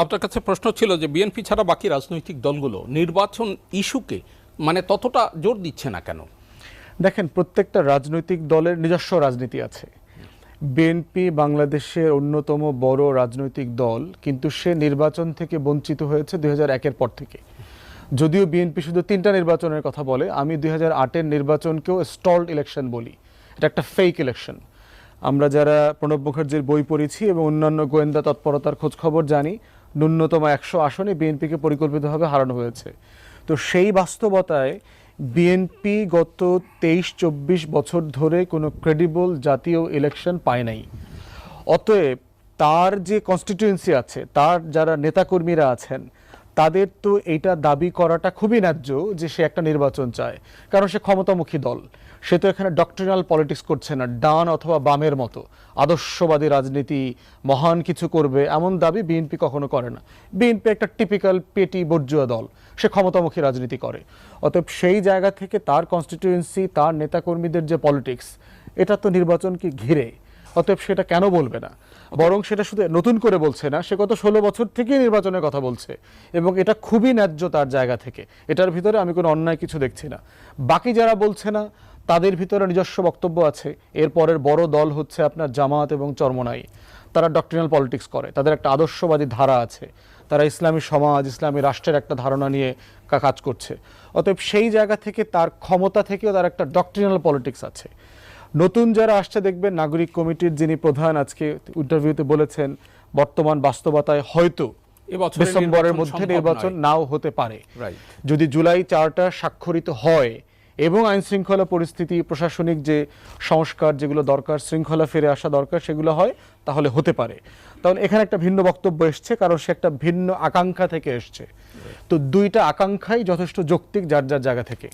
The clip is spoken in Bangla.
আপনার কাছে প্রশ্ন ছিল যে বিএনপি ছাড়া বাকি রাজনৈতিক দলগুলো নির্বাচন ইস্যুকে মানে ততটা জোর দিচ্ছে না কেন? দেখেন, প্রত্যেকটা রাজনৈতিক দলের নিজস্ব রাজনীতি আছে। বিএনপি বাংলাদেশের অন্যতম বড় রাজনৈতিক দল, কিন্তু সে নির্বাচন থেকে বঞ্চিত হয়েছে 2001-এর পর থেকে। যদিও বিএনপি শুধু 3টা নির্বাচনের কথা বলে, আমি 2008-এর নির্বাচনকেও স্টলড ইলেকশন বলি। এটা একটা ফেক ইলেকশন। আমরা যারা প্রণব মুখার্জির বই পড়েছি এবং অন্যান্য গোয়েন্দা তৎপরতার খোঁজখবর জানি, ন্যূনতম 100 আসনে বিএনপিকে পরিকল্পিতভাবে হারানো হয়েছে। তো সেই বাস্তবতায় বিএনপি গত 23-24 বছর ধরে কোনো ক্রেডিবল জাতীয় ইলেকশন পায় নাই। অতএব তার যে কনস্টিটিউয়েন্সি আছে, তার যারা নেতাকর্মীরা আছেন, তাদের তো এইটা দাবি করাটা খুবই ন্যায্য যে সে একটা নির্বাচন চায়, কারণ সে ক্ষমতামুখী দল। সে তো এখানে ডক্ট্রিনাল পলিটিক্স করছে না, ডান অথবা বামের মতো আদর্শবাদী রাজনীতি, মহান কিছু করবে এমন দাবি বিএনপি কখনো করে না। বিএনপি একটা টিপিক্যাল পেটি বর্জুয়া দল, সে ক্ষমতামুখী রাজনীতি করে। অতএব সেই জায়গা থেকে তার কনস্টিটিউয়েন্সি, তার নেতাকর্মীদের যে পলিটিক্স, এটা তো নির্বাচনকে ঘিরে। অতএব সেটা কেন বলবে না? বরং সেটা শুধু নতুন করে বলছে না, সে গত 16 বছর থেকেই নির্বাচনের কথা বলছে, এবং এটা খুবই ন্যায্য তার জায়গা থেকে। এটার ভিতরে আমি কোনো অন্যায় কিছু দেখছি না। বাকি যারা বলছে না, তাদের ভিতরে নিজস্ব বক্তব্য আছে। এরপরের বড় দল হচ্ছে আপনার জামাত এবং চরমোনাই। তারা ডক্ট্রিনাল পলিটিক্স করে, তাদের একটা আদর্শবাদী ধারা আছে, তারা ইসলামী সমাজ, ইসলামী রাষ্ট্রের একটা ধারণা নিয়ে কাজ করছে। অতএব সেই জায়গা থেকে, তার ক্ষমতা থেকেও তার একটা ডক্ট্রিনাল পলিটিক্স আছে। নতুন যারা আসছে দেখবেন, নাগরিক কমিটির যিনি প্রধান আজকে ইন্টারভিউতে বলেছেন, বর্তমান বাস্তবতায় হয়তো ডিসেম্বরের মধ্যে নির্বাচন নাও হতে পারে। যদি জুলাই চার্টার স্বাক্ষরিত হয় এবং আইন শৃঙ্খলা পরিস্থিতি, প্রশাসনিক যে সংস্কার যেগুলো দরকার, শৃঙ্খলা ফিরে আসা দরকার, সেগুলো হয়, তাহলে হতে পারে। তাহলে এখানে একটা ভিন্ন বক্তব্য এসছে, কারণ সে একটা ভিন্ন আকাঙ্ক্ষা থেকে এসছে। তো দুইটা আকাঙ্ক্ষাই যথেষ্ট যৌক্তিক যার যার জায়গা থেকে।